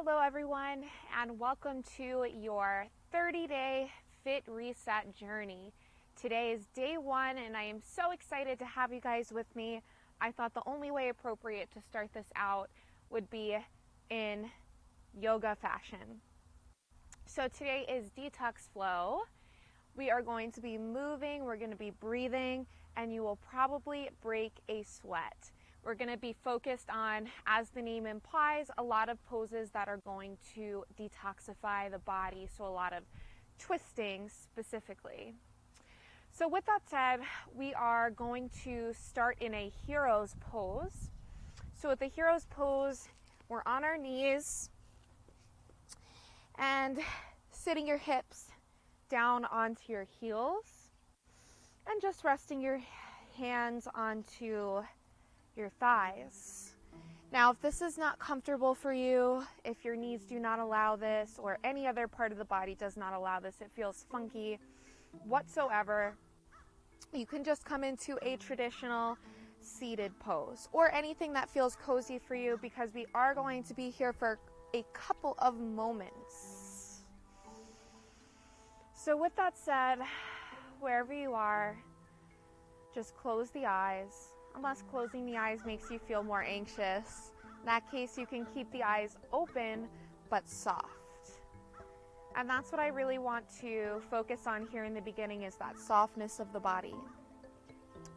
Hello everyone, and welcome to your 30-day Fit Reset journey. Today is day 1 and I am so excited to have you guys with me. I thought the only way appropriate to start this out would be in yoga fashion. So today is Detox Flow. We are going to be moving, we're going to be breathing, and you will probably break a sweat. We're going to be focused on, as the name implies, a lot of poses that are going to detoxify the body, so a lot of twisting specifically. So with that said, we are going to start in a hero's pose. So with the hero's pose, we're on our knees and sitting your hips down onto your heels and just resting your hands onto your thighs. Now, if this is not comfortable for you, if your knees do not allow this or any other part of the body does not allow this, it feels funky whatsoever, you can just come into a traditional seated pose or anything that feels cozy for you, because we are going to be here for a couple of moments. So with that said, wherever you are, just close the eyes. Unless closing the eyes makes you feel more anxious. In that case, you can keep the eyes open but soft. And that's what I really want to focus on here in the beginning, is that softness of the body.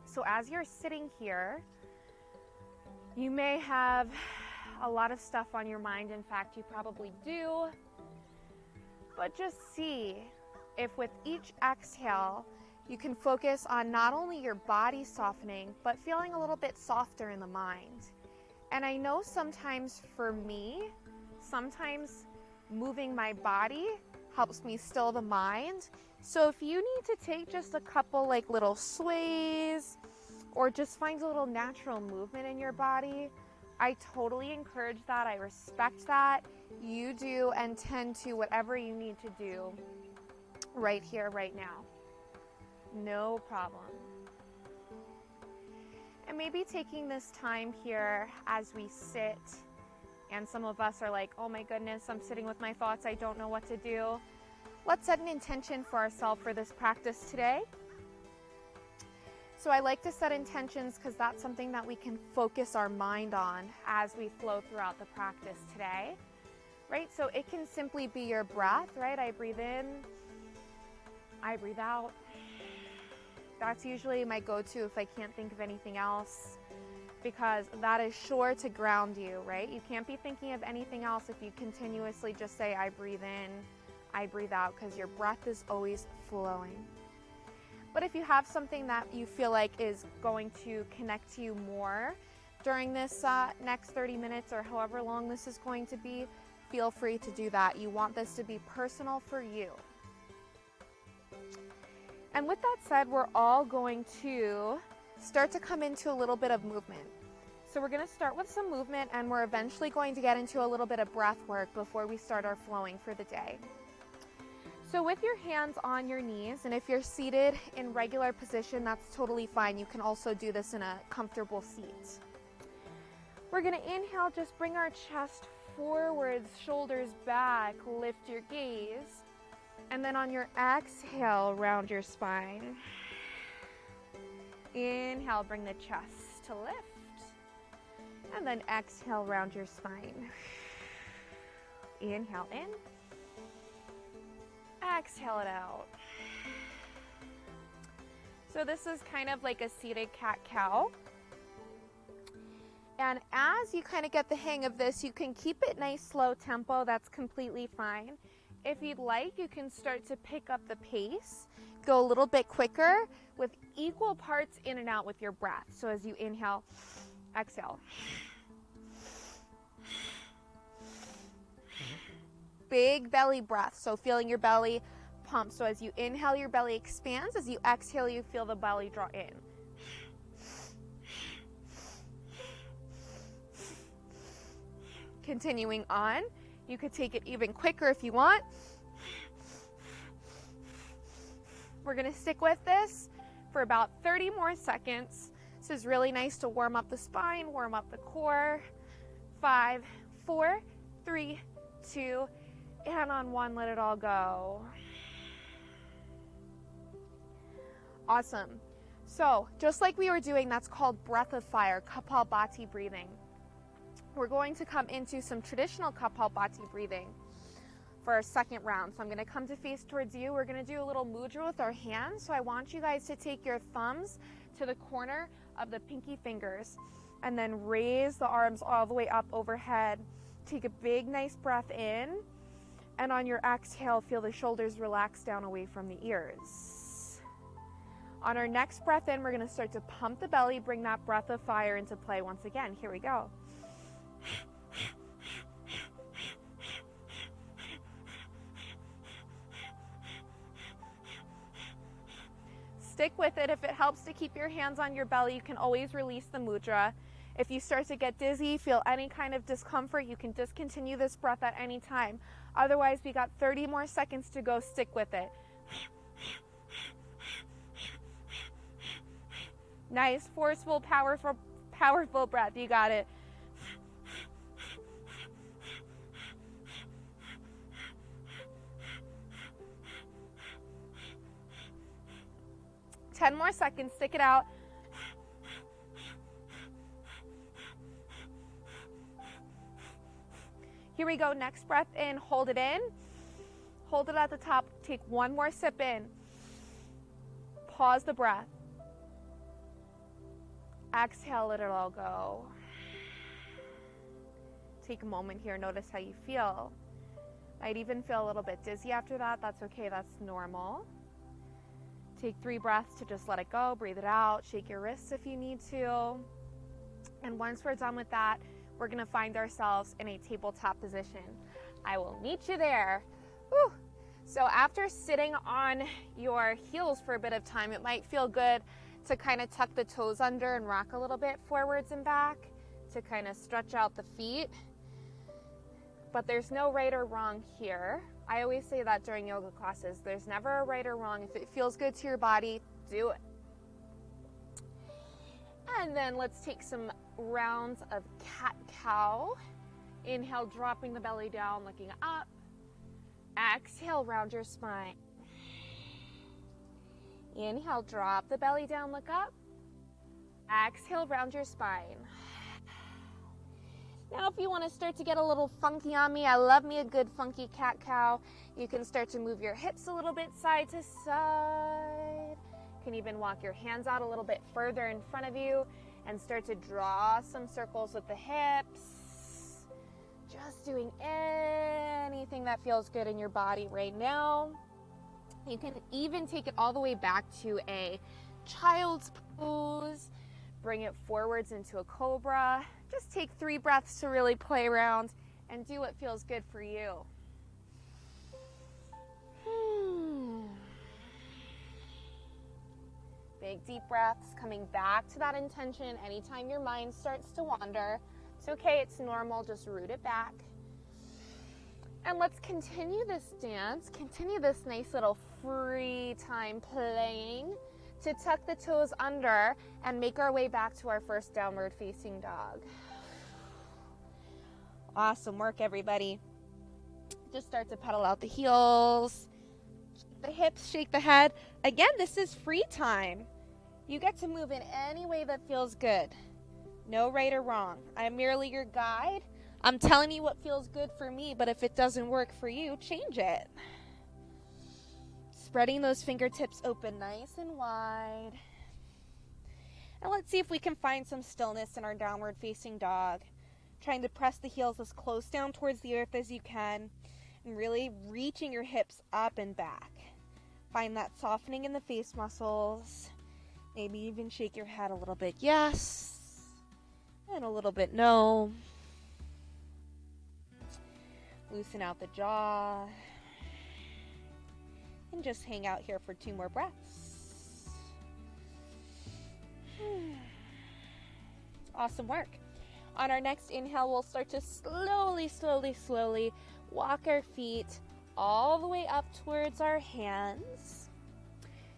So as you're sitting here, you may have a lot of stuff on your mind. In fact, you probably do. But just see if with each exhale, you can focus on not only your body softening, but feeling a little bit softer in the mind. And I know sometimes for me, sometimes moving my body helps me still the mind. So if you need to take just a couple little sways or just find a little natural movement in your body, I totally encourage that. I respect that. You do and tend to whatever you need to do right here, right now. No problem. And maybe taking this time here as we sit, and some of us are like, oh my goodness, I'm sitting with my thoughts, I don't know what to do. Let's set an intention for ourselves for this practice today. So I like to set intentions because that's something that we can focus our mind on as we flow throughout the practice today, right? So it can simply be your breath, right? I breathe in, I breathe out. That's usually my go-to if I can't think of anything else, because that is sure to ground you, right? You can't be thinking of anything else if you continuously just say, I breathe in, I breathe out, because your breath is always flowing. But if you have something that you feel like is going to connect to you more during this next 30 minutes or however long this is going to be, feel free to do that. You want this to be personal for you. And with that said, we're all going to start to come into a little bit of movement. So we're going to start with some movement, and we're eventually going to get into a little bit of breath work before we start our flowing for the day. So with your hands on your knees, and if you're seated in regular position, that's totally fine. You can also do this in a comfortable seat. We're going to inhale, just bring our chest forwards, shoulders back, lift your gaze. And then on your exhale, round your spine. Inhale, bring the chest to lift. And then exhale, round your spine. Inhale in. Exhale it out. So this is kind of like a seated cat-cow. And as you kind of get the hang of this, you can keep it nice, slow tempo. That's completely fine. If you'd like, you can start to pick up the pace, go a little bit quicker with equal parts in and out with your breath. So as you inhale, exhale. Big belly breath, so feeling your belly pump. So as you inhale, your belly expands. As you exhale, you feel the belly draw in. Continuing on. You could take it even quicker if you want. We're going to stick with this for about 30 more seconds. This is really nice to warm up the spine, warm up the core. 5, 4, 3, 2, and on 1, let it all go. Awesome. So just like we were doing, that's called breath of fire, Kapalbhati breathing. We're going to come into some traditional Kapalbhati breathing for our second round. So I'm going to come to face towards you. We're going to do a little mudra with our hands. So I want you guys to take your thumbs to the corner of the pinky fingers and then raise the arms all the way up overhead. Take a big, nice breath in. And on your exhale, feel the shoulders relax down away from the ears. On our next breath in, we're going to start to pump the belly, bring that breath of fire into play once again. Here we go. Stick with it. If it helps to keep your hands on your belly, you can always release the mudra. If you start to get dizzy, feel any kind of discomfort, you can discontinue this breath at any time. Otherwise, we got 30 more seconds to go. Stick with it. Nice, forceful, powerful breath. You got it. Ten more seconds. Stick it out. Here we go. Next breath in. Hold it in. Hold it at the top. Take one more sip in. Pause the breath. Exhale, let it all go. Take a moment here. Notice how you feel. Might even feel a little bit dizzy after that. That's okay. That's normal. Take 3 breaths to just let it go. Breathe it out. Shake your wrists if you need to. And once we're done with that, we're going to find ourselves in a tabletop position. I will meet you there. Whew. So after sitting on your heels for a bit of time, it might feel good to kind of tuck the toes under and rock a little bit forwards and back to kind of stretch out the feet. But there's no right or wrong here. I always say that during yoga classes. There's never a right or wrong. If it feels good to your body, do it. And then let's take some rounds of cat-cow. Inhale, dropping the belly down, looking up. Exhale, round your spine. Inhale, drop the belly down, look up. Exhale, round your spine. Now, if you want to start to get a little funky on me, I love me a good funky cat-cow. You can start to move your hips a little bit side to side. You can even walk your hands out a little bit further in front of you and start to draw some circles with the hips. Just doing anything that feels good in your body right now. You can even take it all the way back to a child's pose. Bring it forwards into a cobra. Just take 3 breaths to really play around and do what feels good for you. Big deep breaths, coming back to that intention anytime your mind starts to wander. It's okay, it's normal, just root it back. And let's continue this dance, continue this nice little free time playing to tuck the toes under and make our way back to our first downward facing dog. Awesome work, everybody. Just start to pedal out the heels, the hips, shake the head. Again, this is free time. You get to move in any way that feels good. No right or wrong. I'm merely your guide. I'm telling you what feels good for me, but if it doesn't work for you, change it. Spreading those fingertips open nice and wide. And let's see if we can find some stillness in our downward facing dog. Trying to press the heels as close down towards the earth as you can. And really reaching your hips up and back. Find that softening in the face muscles. Maybe even shake your head a little bit yes. And a little bit no. Loosen out the jaw. And just hang out here for 2 more breaths. Awesome work. On our next inhale, we'll start to slowly walk our feet all the way up towards our hands.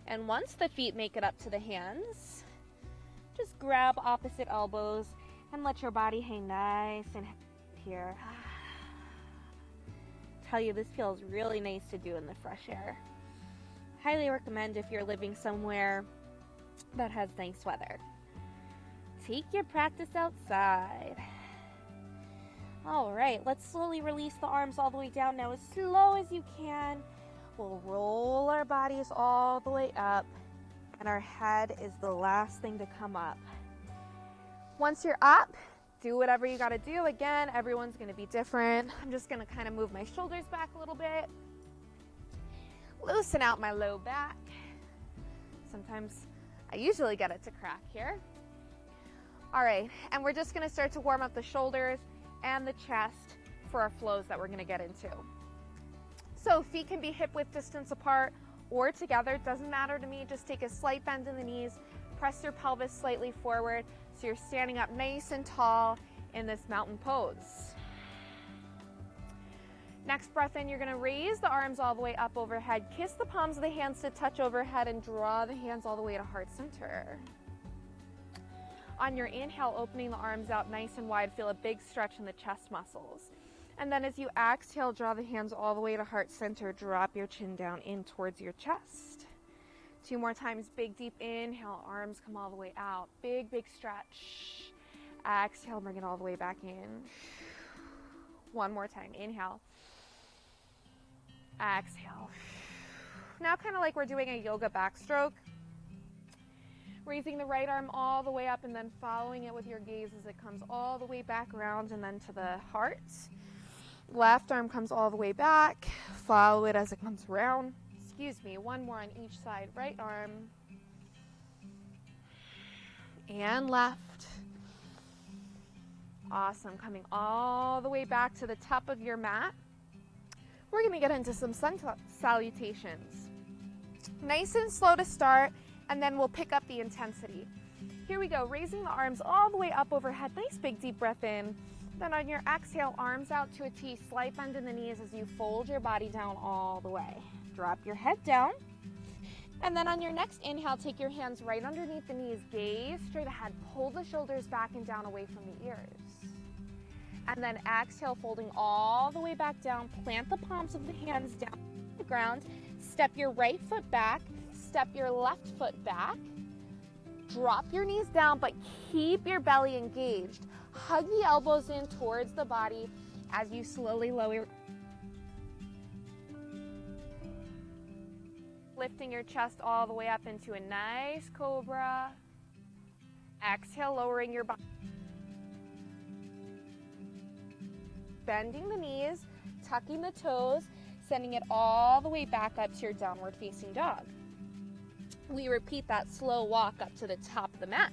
And once the feet make it up to the hands, just grab opposite elbows and let your body hang nice and here. tell you, this feels really nice to do in the fresh air. Highly recommend if you're living somewhere that has nice weather. Take your practice outside. All right, let's slowly release the arms all the way down. Now, as slow as you can, we'll roll our bodies all the way up, and our head is the last thing to come up. Once you're up, do whatever you got to do. Again, everyone's going to be different. I'm just going to kind of move my shoulders back a little bit. Loosen out my low back. Sometimes I usually get it to crack here. All right, and we're just going to start to warm up the shoulders and the chest for our flows that we're going to get into. So feet can be hip width distance apart or together, doesn't matter to me. Just take a slight bend in the knees, press your pelvis slightly forward so you're standing up nice and tall in this mountain pose. Next breath in, you're going to raise the arms all the way up overhead, kiss the palms of the hands to touch overhead, and draw the hands all the way to heart center. On your inhale, opening the arms out nice and wide, feel a big stretch in the chest muscles. And then as you exhale, draw the hands all the way to heart center, drop your chin down in towards your chest. 2 more times, big deep inhale, arms come all the way out, big stretch. Exhale, bring it all the way back in. 1 more time, inhale. Exhale. Now kind of like we're doing a yoga backstroke. Raising the right arm all the way up and then following it with your gaze as it comes all the way back around and then to the heart. Left arm comes all the way back. Follow it as it comes around. Excuse me, 1 more on each side. Right arm. And left. Awesome. Coming all the way back to the top of your mat. We're going to get into some sun salutations. Nice and slow to start, and then we'll pick up the intensity. Here we go, raising the arms all the way up overhead. Nice big deep breath in. Then on your exhale, arms out to a T, slight bend in the knees as you fold your body down all the way. Drop your head down. And then on your next inhale, take your hands right underneath the knees, gaze straight ahead, pull the shoulders back and down away from the ears. And then exhale, folding all the way back down, plant the palms of the hands down on the ground, step your right foot back, step your left foot back, drop your knees down, but keep your belly engaged. Hug the elbows in towards the body as you slowly lower. Lifting your chest all the way up into a nice cobra. Exhale, lowering your body. Bending the knees, tucking the toes, sending it all the way back up to your downward facing dog. We repeat that slow walk up to the top of the mat.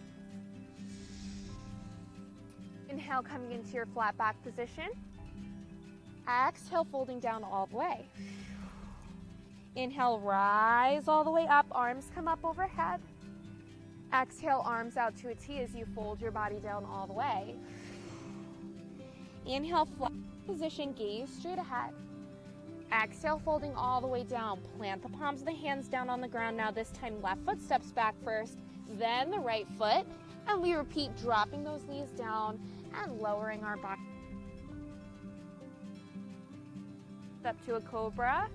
Inhale, coming into your flat back position. Exhale, folding down all the way. Inhale, rise all the way up, arms come up overhead. Exhale, arms out to a T as you fold your body down all the way. Inhale, flat position, gaze straight ahead. Exhale, folding all the way down. Plant the palms of the hands down on the ground. Now this time, left foot steps back first, then the right foot. And we repeat, dropping those knees down and lowering our body. Step to a cobra.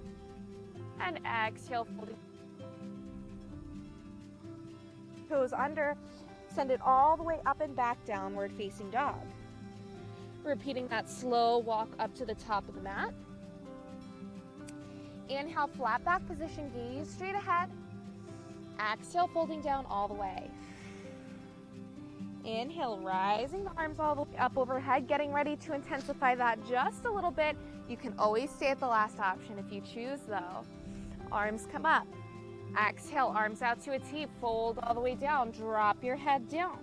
And exhale, folding. Toes under. Send it all the way up and back, downward facing dog. Repeating that slow walk up to the top of the mat. Inhale, flat back position, gaze straight ahead. Exhale, folding down all the way. Inhale, rising the arms all the way up overhead, getting ready to intensify that just a little bit. You can always stay at the last option if you choose though. Arms come up. Exhale, arms out to a T, fold all the way down, drop your head down.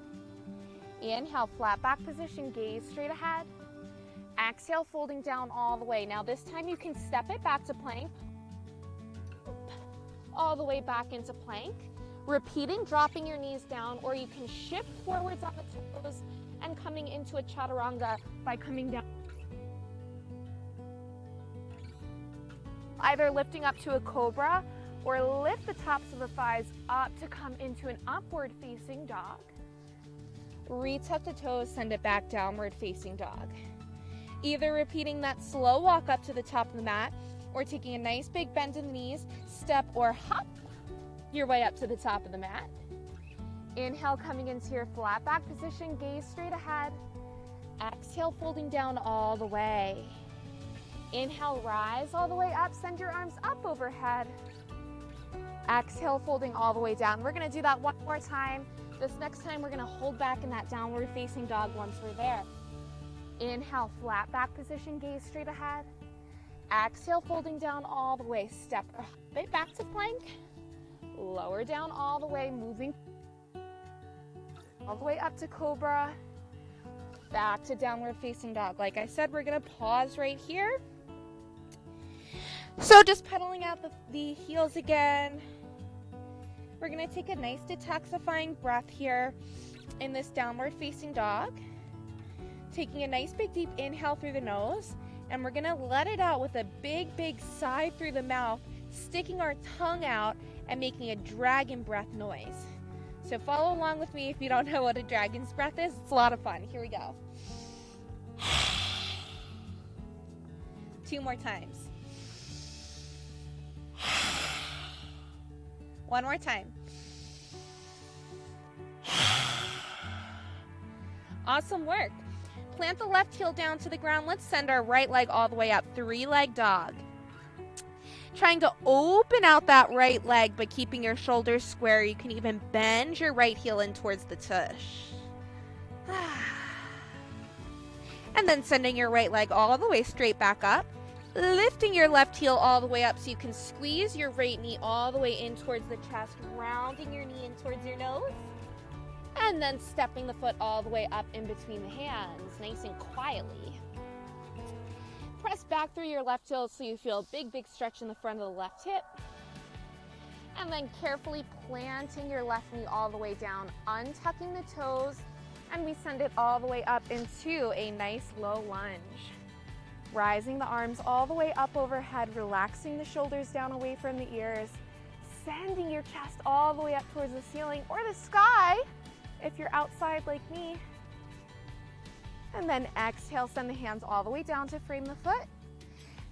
Inhale, flat back position, gaze straight ahead. Exhale, folding down all the way. Now this time you can step it back to plank. All the way back into plank. Repeating, dropping your knees down, or you can shift forwards on the toes and coming into a chaturanga by coming down. Either lifting up to a cobra or lift the tops of the thighs up to come into an upward facing dog. Retuck the toes, send it back, downward facing dog. Either repeating that slow walk up to the top of the mat or taking a nice big bend in the knees, step or hop your way up to the top of the mat. Inhale, coming into your flat back position, gaze straight ahead. Exhale, folding down all the way. Inhale, rise all the way up, send your arms up overhead. Exhale, folding all the way down. We're gonna do that one more time. This next time, we're gonna hold back in that downward facing dog once we're there. Inhale, flat back position, gaze straight ahead. Exhale, folding down all the way. Step or hop it back to plank. Lower down all the way, moving all the way up to cobra. Back to downward facing dog. Like I said, we're gonna pause right here. So just pedaling out the heels again. We're gonna take a nice detoxifying breath here in this downward facing dog. Taking a nice big deep inhale through the nose, and we're gonna let it out with a big, big sigh through the mouth, sticking our tongue out and making a dragon breath noise. So follow along with me if you don't know what a dragon's breath is. It's a lot of fun. Here we go. 2 more times. 1 more time. Awesome work. Plant the left heel down to the ground. Let's send our right leg all the way up. 3-leg dog. Trying to open out that right leg, but keeping your shoulders square. You can even bend your right heel in towards the tush. And then sending your right leg all the way straight back up. Lifting your left heel all the way up so you can squeeze your right knee all the way in towards the chest, rounding your knee in towards your nose. And then stepping the foot all the way up in between the hands, nice and quietly. Press back through your left heel so you feel a big, big stretch in the front of the left hip. And then carefully planting your left knee all the way down, untucking the toes, and we send it all the way up into a nice low lunge. Rising the arms all the way up overhead, relaxing the shoulders down away from the ears, sending your chest all the way up towards the ceiling or the sky if you're outside like me. And then exhale, send the hands all the way down to frame the foot.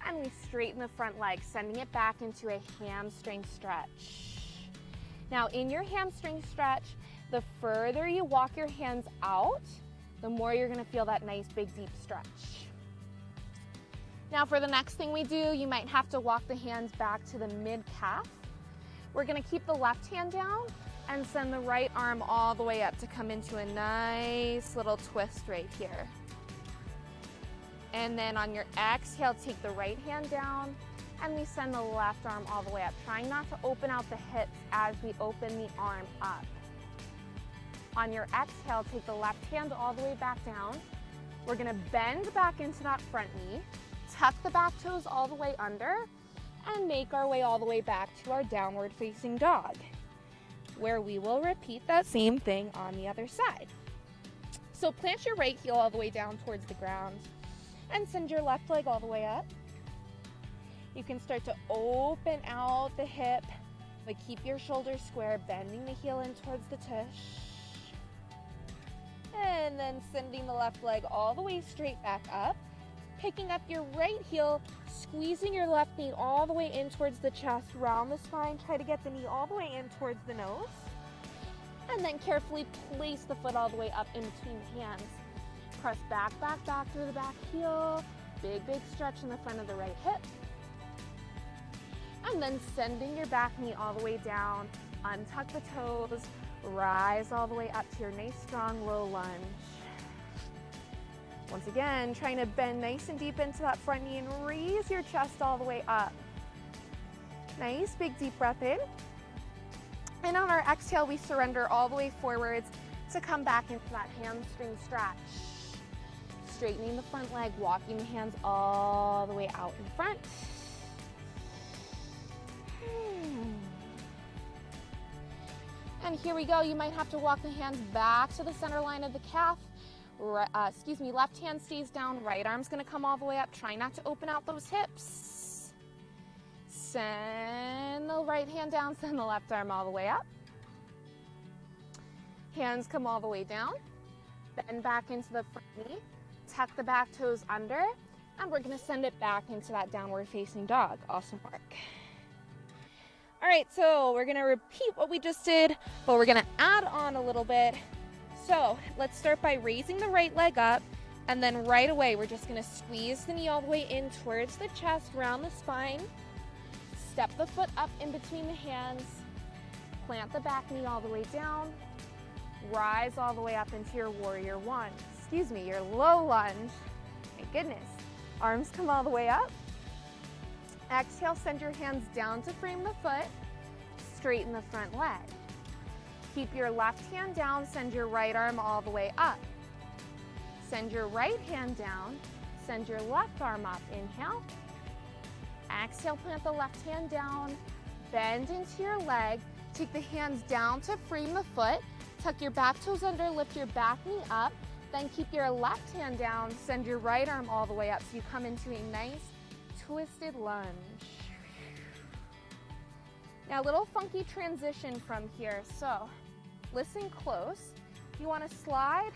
And we straighten the front leg, sending it back into a hamstring stretch. Now in your hamstring stretch, the further you walk your hands out, the more you're gonna feel that nice big deep stretch. Now for the next thing we do, you might have to walk the hands back to the mid-calf. We're gonna keep the left hand down and send the right arm all the way up to come into a nice little twist right here. And then on your exhale, take the right hand down and we send the left arm all the way up, trying not to open out the hips as we open the arm up. On your exhale, take the left hand all the way back down. We're gonna bend back into that front knee, tuck the back toes all the way under, and make our way all the way back to our downward facing dog, where we will repeat that same thing on the other side. So plant your right heel all the way down towards the ground and send your left leg all the way up. You can start to open out the hip, but keep your shoulders square, bending the heel in towards the tush. And then sending the left leg all the way straight back up, picking up your right heel, squeezing your left knee all the way in towards the chest, round the spine, try to get the knee all the way in towards the nose, and then carefully place the foot all the way up in between the hands. Press back, back, back through the back heel, big, big stretch in the front of the right hip, and then sending your back knee all the way down, untuck the toes, rise all the way up to your nice strong low lunge. Once again, trying to bend nice and deep into that front knee and raise your chest all the way up. Nice big deep breath in. And on our exhale, we surrender all the way forwards to come back into that hamstring stretch. Straightening the front leg, walking the hands all the way out in front. And here we go. You might have to walk the hands back to the center line of the calf. Left hand stays down, right arm's gonna come all the way up. Try not to open out those hips. Send the right hand down, send the left arm all the way up. Hands come all the way down. Bend back into the front knee. tuck the back toes under, and we're gonna send it back into that downward facing dog. Awesome work. All right, so we're gonna repeat what we just did, but we're gonna add on a little bit. So let's start by raising the right leg up, and then right away, we're just gonna squeeze the knee all the way in towards the chest, round the spine. Step the foot up in between the hands. Plant the back knee all the way down. Rise all the way up into your warrior one. Excuse me, your low lunge. My goodness. Arms come all the way up. Exhale, send your hands down to frame the foot. Straighten the front leg. Keep your left hand down, send your right arm all the way up. Send your right hand down, send your left arm up. Inhale. Exhale, plant the left hand down, bend into your leg. Take the hands down to frame the foot. Tuck your back toes under, lift your back knee up. Then keep your left hand down, send your right arm all the way up so you come into a nice twisted lunge. Now, a little funky transition from here. So listen close. You want to slide,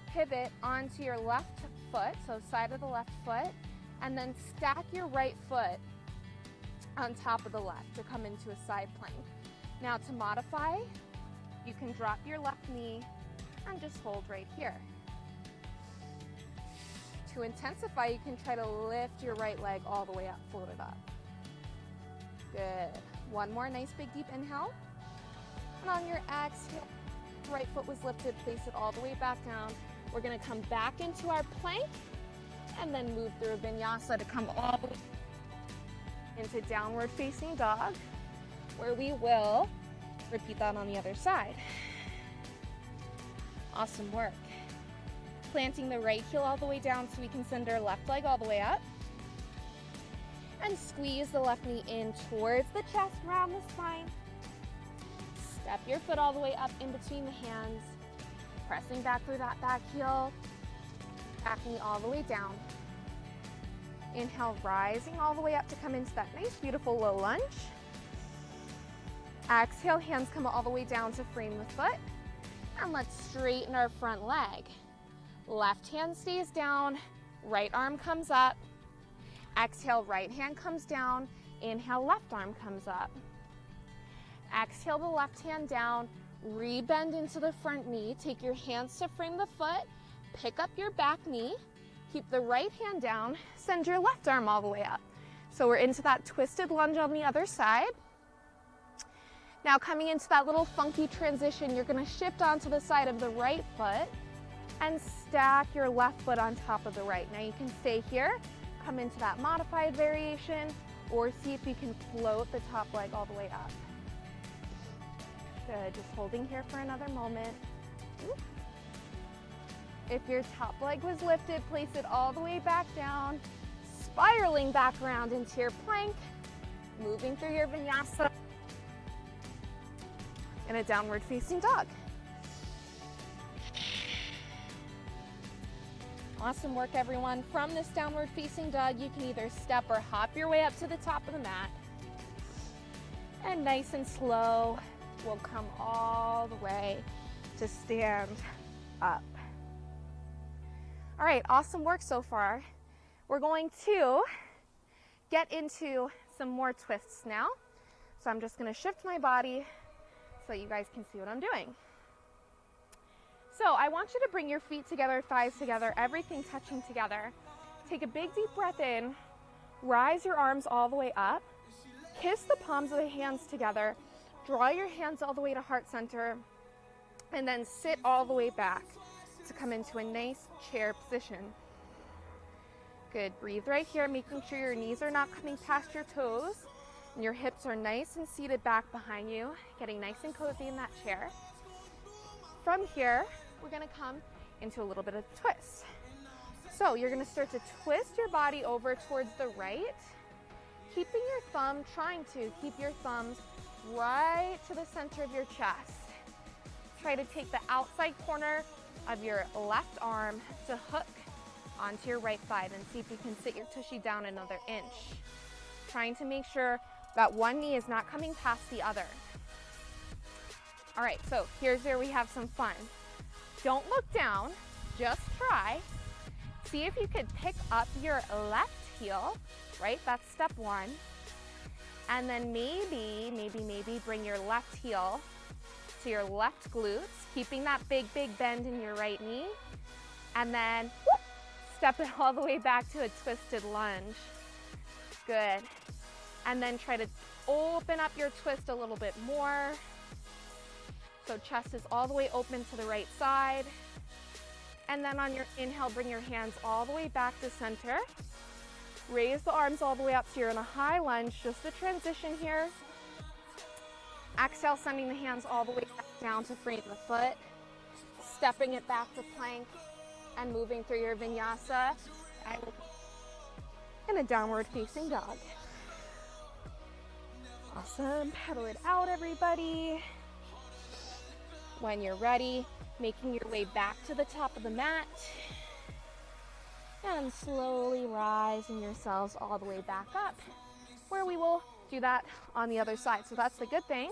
pivot onto your left foot, so side of the left foot, and then stack your right foot on top of the left to come into a side plank. Now to modify, you can drop your left knee and just hold right here. To intensify, you can try to lift your right leg all the way up, float it up. Good. One more nice big deep inhale. And on your exhale, right foot was lifted, place it all the way back down. We're gonna come back into our plank and then move through a vinyasa to come all the way into downward facing dog, where we will repeat that on the other side. Awesome work. Planting the right heel all the way down so we can send our left leg all the way up. And squeeze the left knee in towards the chest, round the spine. Step your foot all the way up in between the hands, pressing back through that back heel, back knee all the way down. Inhale, rising all the way up to come into that nice, beautiful low lunge. Exhale, hands come all the way down to frame the foot. And let's straighten our front leg. Left hand stays down, right arm comes up. Exhale, right hand comes down. Inhale, left arm comes up. Exhale, the left hand down. Rebend into the front knee. Take your hands to frame the foot. Pick up your back knee. Keep the right hand down. Send your left arm all the way up. So we're into that twisted lunge on the other side. Now coming into that little funky transition, you're going to shift onto the side of the right foot and stack your left foot on top of the right. Now you can stay here, come into that modified variation, or see if you can float the top leg all the way up. Good, just holding here for another moment. If your top leg was lifted, place it all the way back down, spiraling back around into your plank, moving through your vinyasa in a downward facing dog. Awesome work, everyone. From this downward facing dog, you can either step or hop your way up to the top of the mat. And nice and slow, we'll come all the way to stand up. All right, awesome work so far. We're going to get into some more twists now. So I'm just gonna shift my body so you guys can see what I'm doing. So I want you to bring your feet together, thighs together, everything touching together. Take a big deep breath in, rise your arms all the way up, kiss the palms of the hands together, draw your hands all the way to heart center, and then sit all the way back to come into a nice chair position. Good, breathe right here, making sure your knees are not coming past your toes, and your hips are nice and seated back behind you, getting nice and cozy in that chair. From here, we're gonna come into a little bit of a twist. So you're gonna start to twist your body over towards the right, keeping your thumb, trying to keep your thumbs right to the center of your chest. Try to take the outside corner of your left arm to hook onto your right thigh, and see if you can sit your tushy down another inch. Trying to make sure that one knee is not coming past the other. All right, so here's where we have some fun. Don't look down, just try See if you could pick up your left heel, right? That's step one. And then maybe bring your left heel to your left glutes, keeping that big bend in your right knee. And then whoop, step it all the way back to a twisted lunge. Good. And then try to open up your twist a little bit more. So chest is all the way open to the right side. And then on your inhale, bring your hands all the way back to center. Raise the arms all the way up so you're in a high lunge, just the transition here. Exhale, sending the hands all the way back down to frame the foot. Stepping it back to plank and moving through your vinyasa. In a downward facing dog. Awesome, pedal it out everybody. When you're ready, making your way back to the top of the mat. And slowly rising yourselves all the way back up, where we will do that on the other side. So that's the good thing,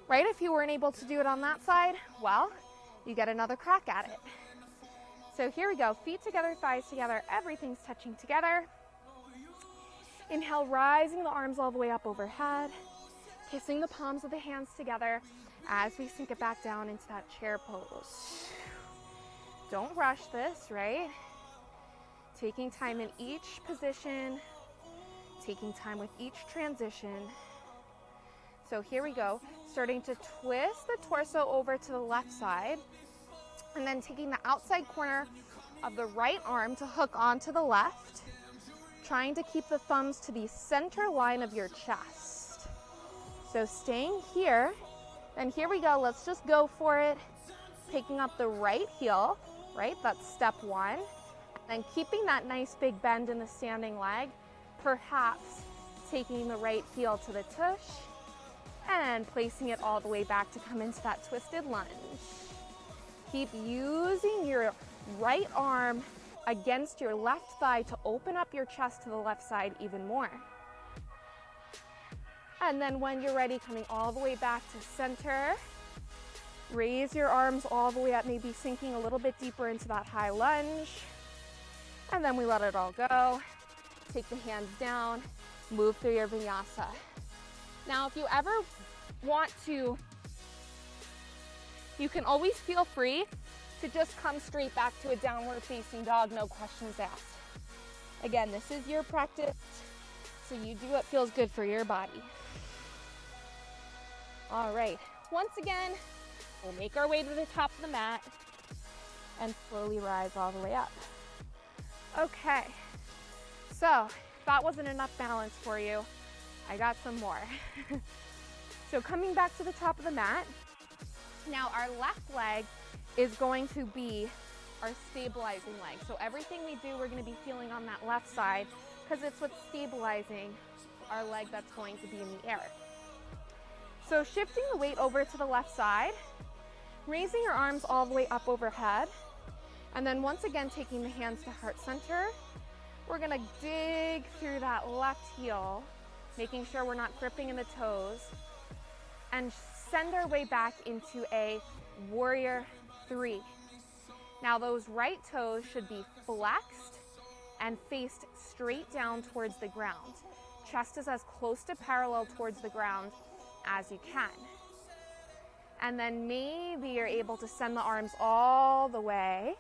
right? If you weren't able to do it on that side, well, you get another crack at it. So here we go, feet together, thighs together, everything's touching together. Inhale, rising the arms all the way up overhead, kissing the palms of the hands together as we sink it back down into that chair pose. Don't rush this, right? Taking time in each position, taking time with each transition. So here we go, starting to twist the torso over to the left side, and then taking the outside corner of the right arm to hook onto the left, trying to keep the thumbs to the center line of your chest. So staying here, and here we go, let's just go for it. Picking up the right heel, right? That's step one. And keeping that nice big bend in the standing leg, perhaps taking the right heel to the tush and placing it all the way back to come into that twisted lunge. Keep using your right arm against your left thigh to open up your chest to the left side even more. And then when you're ready, coming all the way back to center, raise your arms all the way up, maybe sinking a little bit deeper into that high lunge. And then we let it all go. Take the hands down, move through your vinyasa. Now, if you ever want to, you can always feel free to just come straight back to a downward facing dog, no questions asked. Again, this is your practice, so you do what feels good for your body. All right, once again, we'll make our way to the top of the mat and slowly rise all the way up. Okay, so if that wasn't enough balance for you, I got some more. So coming back to the top of the mat, now our left leg is going to be our stabilizing leg. So everything we do, we're going to be feeling on that left side because it's what's stabilizing our leg that's going to be in the air. So shifting the weight over to the left side, raising your arms all the way up overhead, and then once again taking the hands to heart center, we're gonna dig through that left heel, making sure we're not gripping in the toes, and send our way back into a warrior three. Now those right toes should be flexed and faced straight down towards the ground. Chest is as close to parallel towards the ground as you can. And then maybe you're able to send the arms all the way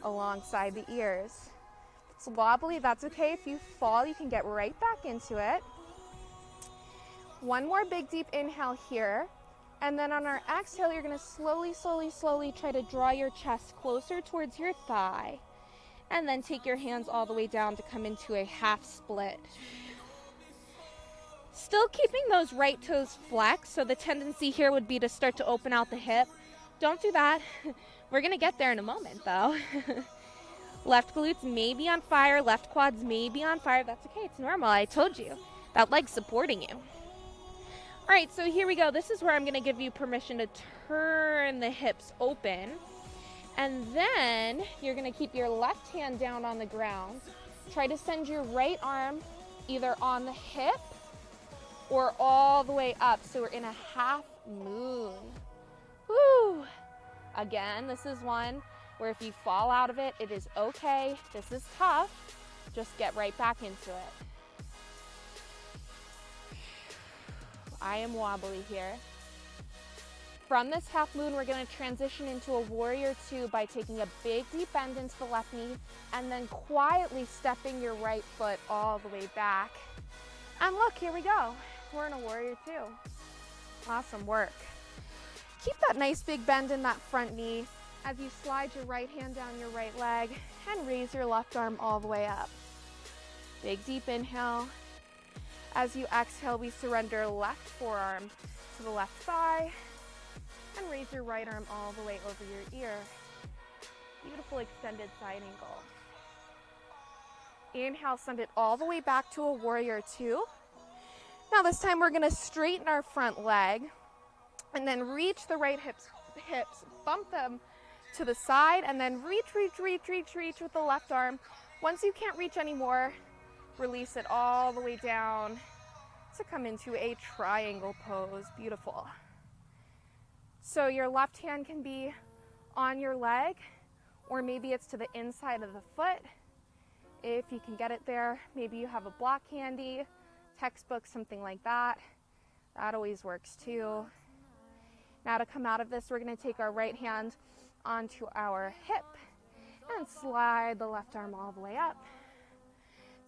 alongside the ears. If it's wobbly, that's okay. If you fall, you can get right back into it. One more big deep inhale here. And then on our exhale, you're gonna slowly try to draw your chest closer towards your thigh. And then take your hands all the way down to come into a half split. Still keeping those right toes flexed, so the tendency here would be to start to open out the hip. Don't do that. We're gonna get there in a moment though. Left glutes may be on fire, left quads may be on fire. That's okay, it's normal, I told you. That leg's supporting you. All right, so here we go. This is where I'm gonna give you permission to turn the hips open. And then you're gonna keep your left hand down on the ground. Try to send your right arm either on the hip or all the way up. So we're in a half moon. Woo! Again, this is one where if you fall out of it, it is okay. This is tough. Just get right back into it. I am wobbly here. From this half moon, we're going to transition into a warrior two by taking a big deep bend into the left knee and then quietly stepping your right foot all the way back. And look, here we go. We're in a warrior two. Awesome work. Keep that nice big bend in that front knee as you slide your right hand down your right leg and raise your left arm all the way up. Big deep inhale. As you exhale, we surrender left forearm to the left thigh and raise your right arm all the way over your ear. Beautiful extended side angle. Inhale, send it all the way back to a warrior two. Now this time we're gonna straighten our front leg and then reach the right hips, bump them to the side and then reach with the left arm. Once you can't reach anymore, release it all the way down to come into a triangle pose. Beautiful. So your left hand can be on your leg, or maybe it's to the inside of the foot. If you can get it there, maybe you have a block handy, textbook, something like that. That always works too. Now to come out of this, we're going to take our right hand onto our hip and slide the left arm all the way up.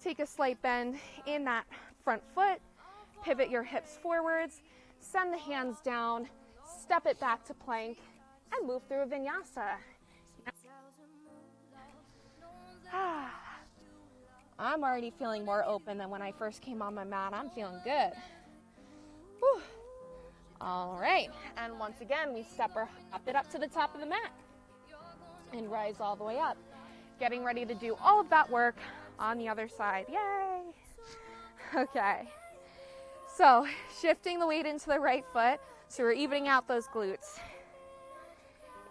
Take a slight bend in that front foot, pivot your hips forwards, send the hands down, step it back to plank, and move through a vinyasa. I'm already feeling more open than when I first came on my mat. I'm feeling good. Whew. All right, and once again, we step it up to the top of the mat and rise all the way up. Getting ready to do all of that work on the other side. Yay! Okay, so shifting the weight into the right foot, so we're evening out those glutes.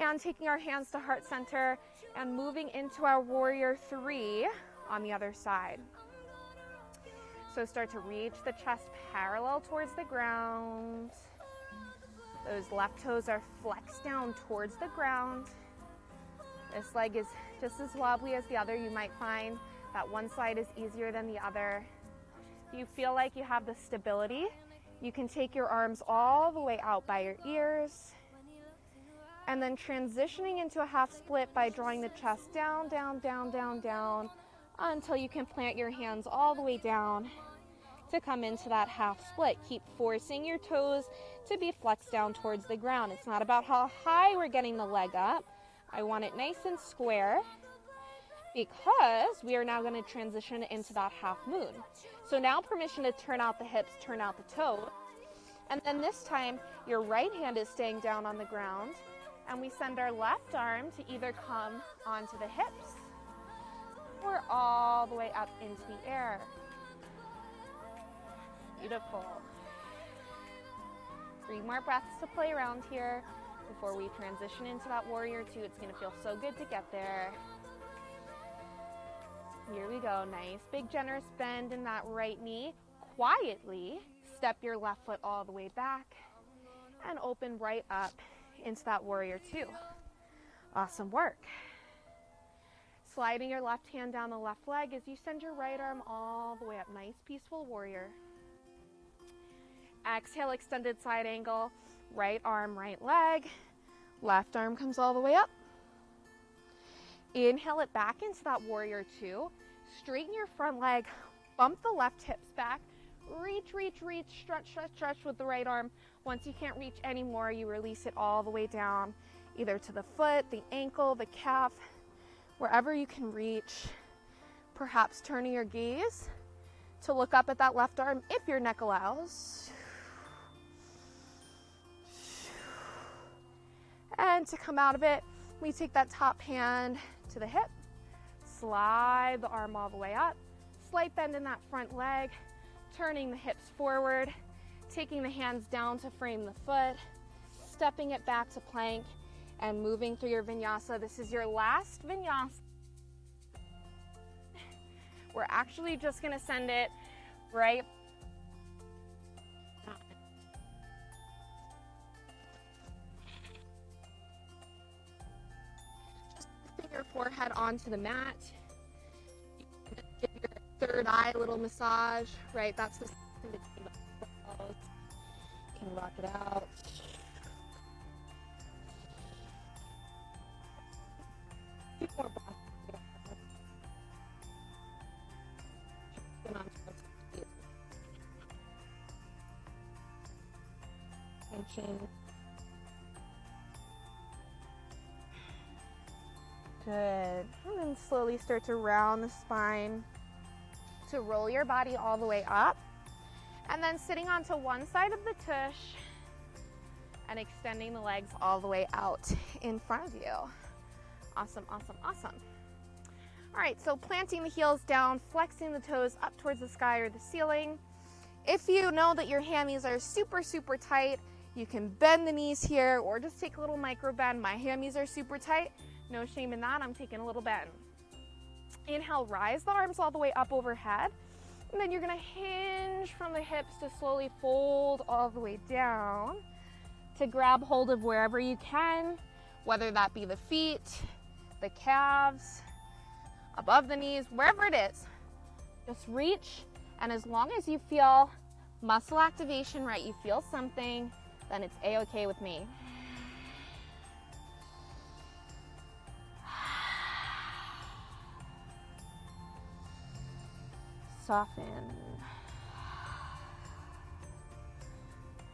And taking our hands to heart center and moving into our warrior three on the other side. So start to reach the chest parallel towards the ground. Those left toes are flexed down towards the ground. This leg is just as wobbly as the other. You might find that one side is easier than the other. If you feel like you have the stability, you can take your arms all the way out by your ears and then transitioning into a half split by drawing the chest down, down, down, down, down until you can plant your hands all the way down to come into that half split. Keep forcing your toes to be flexed down towards the ground. It's not about how high we're getting the leg up. I want it nice and square because we are now going to transition into that half moon. So now permission to turn out the hips, turn out the toes. And then this time, your right hand is staying down on the ground and we send our left arm to either come onto the hips or all the way up into the air. Beautiful. 3 more breaths to play around here before we transition into that warrior two. It's going to feel so good to get there. Here we go. Nice big generous bend in that right knee. Quietly step your left foot all the way back and open right up into that warrior two. Awesome work. Sliding your left hand down the left leg as you send your right arm all the way up. Nice peaceful warrior. Exhale, extended side angle. Right arm, right leg. Left arm comes all the way up. Inhale it back into that warrior two. Straighten your front leg. Bump the left hips back. Reach, reach, reach. Stretch, stretch, stretch with the right arm. Once you can't reach anymore, you release it all the way down, either to the foot, the ankle, the calf, wherever you can reach. Perhaps turning your gaze to look up at that left arm if your neck allows. And to come out of it, we take that top hand to the hip, slide the arm all the way up, slight bend in that front leg, turning the hips forward, taking the hands down to frame the foot, stepping it back to plank, and moving through your vinyasa. This is your last vinyasa. We're actually just gonna send it right forehead onto the mat. Give your third eye a little massage, right? That's the in between the balls. You can rock it out. Few more breaths. Tension. Good. And then slowly start to round the spine to roll your body all the way up. And then sitting onto one side of the tush and extending the legs all the way out in front of you. Awesome, awesome, awesome. All right, so planting the heels down, flexing the toes up towards the sky or the ceiling. If you know that your hammies are super, super tight, you can bend the knees here or just take a little micro bend. My hammies are super tight. No shame in that, I'm taking a little bend. Inhale, rise the arms all the way up overhead. And then you're gonna hinge from the hips to slowly fold all the way down to grab hold of wherever you can, whether that be the feet, the calves, above the knees, wherever it is. Just reach, and as long as you feel muscle activation, right, you feel something, then it's a-okay with me. Soften.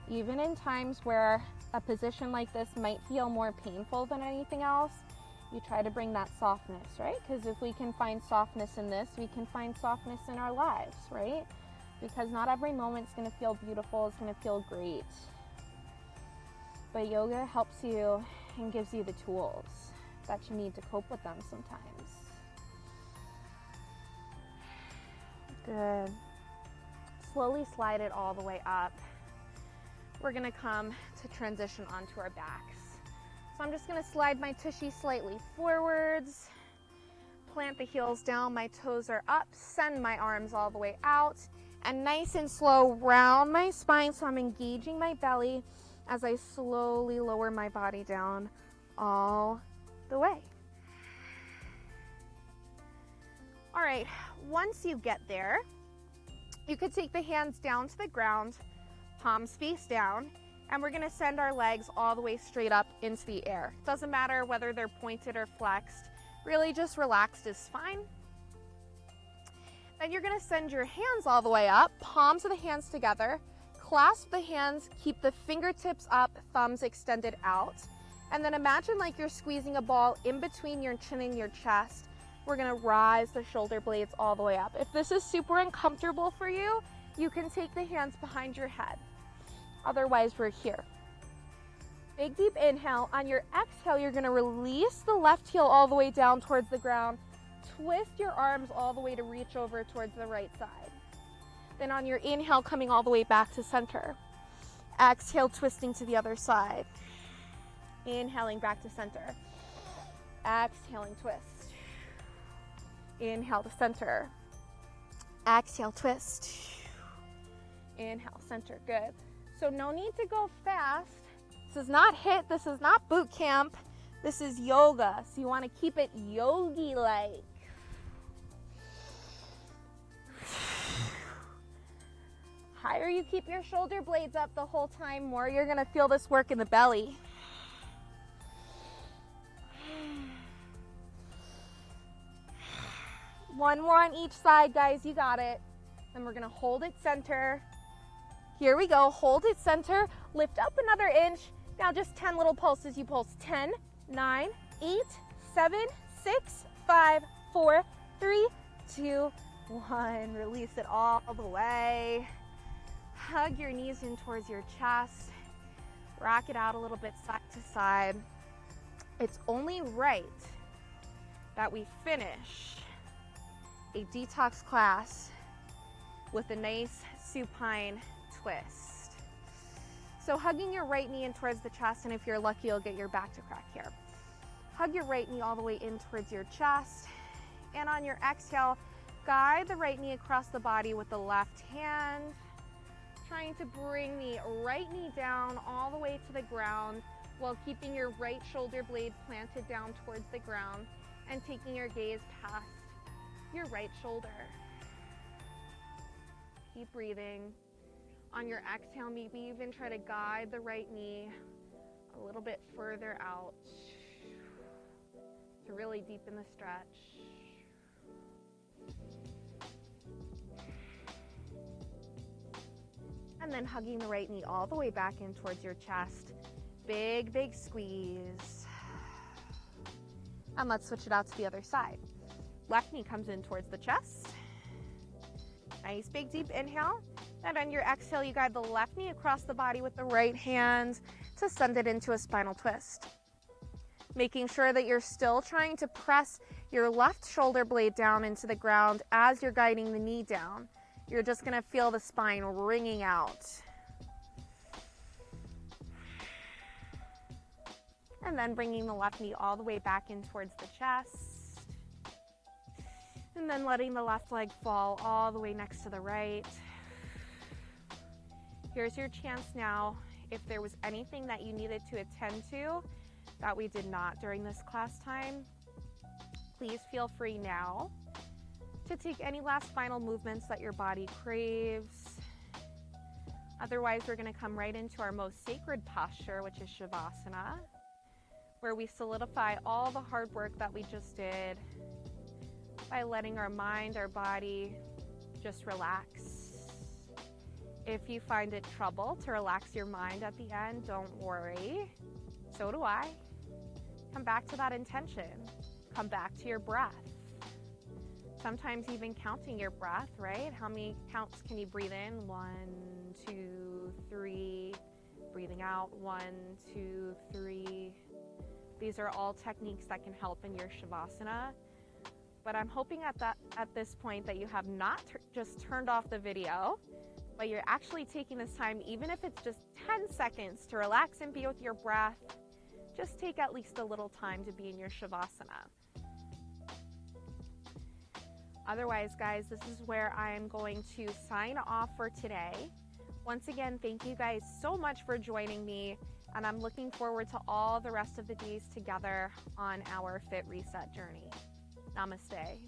Even in times where a position like this might feel more painful than anything else, you try to bring that softness, right? Because if we can find softness in this, we can find softness in our lives, right? Because not every moment's going to feel beautiful, it's going to feel great. But yoga helps you and gives you the tools that you need to cope with them sometimes. Good. Slowly slide it all the way up. We're gonna come to transition onto our backs. So I'm just gonna slide my tushy slightly forwards, plant the heels down, my toes are up, send my arms all the way out, and nice and slow round my spine so I'm engaging my belly as I slowly lower my body down all the way. All right, once you get there, you could take the hands down to the ground, palms face down, and we're gonna send our legs all the way straight up into the air. Doesn't matter whether they're pointed or flexed, really just relaxed is fine. Then you're gonna send your hands all the way up, palms of the hands together, clasp the hands, keep the fingertips up, thumbs extended out, and then imagine like you're squeezing a ball in between your chin and your chest. We're gonna rise the shoulder blades all the way up. If this is super uncomfortable for you, you can take the hands behind your head. Otherwise, we're here. Big deep inhale. On your exhale, you're gonna release the left heel all the way down towards the ground. Twist your arms all the way to reach over towards the right side. Then on your inhale, coming all the way back to center. Exhale, twisting to the other side. Inhaling back to center. Exhaling, twist. Inhale to center. Exhale, twist. Inhale, center. Good. So no need to go fast. This is not HIIT. This is not boot camp. This is yoga. So you want to keep it yogi-like. Higher you keep your shoulder blades up the whole time, more you're going to feel this work in the belly. One more on each side, guys. You got it. And we're going to hold it center. Here we go. Hold it center. Lift up another inch. Now just 10 little pulses. You pulse 10, 9, 8, 7, 6, 5, 4, 3, 2, 1. Release it all the way. Hug your knees in towards your chest. Rock it out a little bit side to side. It's only right that we finish a detox class with a nice supine twist. So hugging your right knee in towards the chest, and if you're lucky, you'll get your back to crack here. Hug your right knee all the way in towards your chest, and on your exhale, guide the right knee across the body with the left hand, trying to bring the right knee down all the way to the ground while keeping your right shoulder blade planted down towards the ground. and taking your gaze past your right shoulder. Keep breathing. On your exhale, maybe even try to guide the right knee a little bit further out to really deepen the stretch. And then hugging the right knee all the way back in towards your chest. Big, big squeeze. And let's switch it out to the other side. Left knee comes in towards the chest. Nice big deep inhale. And on your exhale, you guide the left knee across the body with the right hand to send it into a spinal twist. Making sure that you're still trying to press your left shoulder blade down into the ground as you're guiding the knee down. You're just gonna feel the spine wringing out. And then bringing the left knee all the way back in towards the chest. And then letting the left leg fall all the way next to the right. Here's your chance now, if there was anything that you needed to attend to that we did not during this class time, please feel free now to take any last final movements that your body craves. Otherwise, we're going to come right into our most sacred posture, which is Shavasana, where we solidify all the hard work that we just did by letting our mind, our body just relax. If you find it trouble to relax your mind at the end, don't worry. So do I. Come back to that intention. Come back to your breath. Sometimes even counting your breath, right? How many counts can you breathe in? 1, 2, 3. Breathing out, 1, 2, 3. These are all techniques that can help in your Shavasana. But I'm hoping at this point that you have not just turned off the video, but you're actually taking this time, even if it's just 10 seconds, to relax and be with your breath. Just take at least a little time to be in your Shavasana. Otherwise, guys, this is where I'm going to sign off for today. Once again, thank you guys so much for joining me, and I'm looking forward to all the rest of the days together on our Fit Reset journey. Namaste.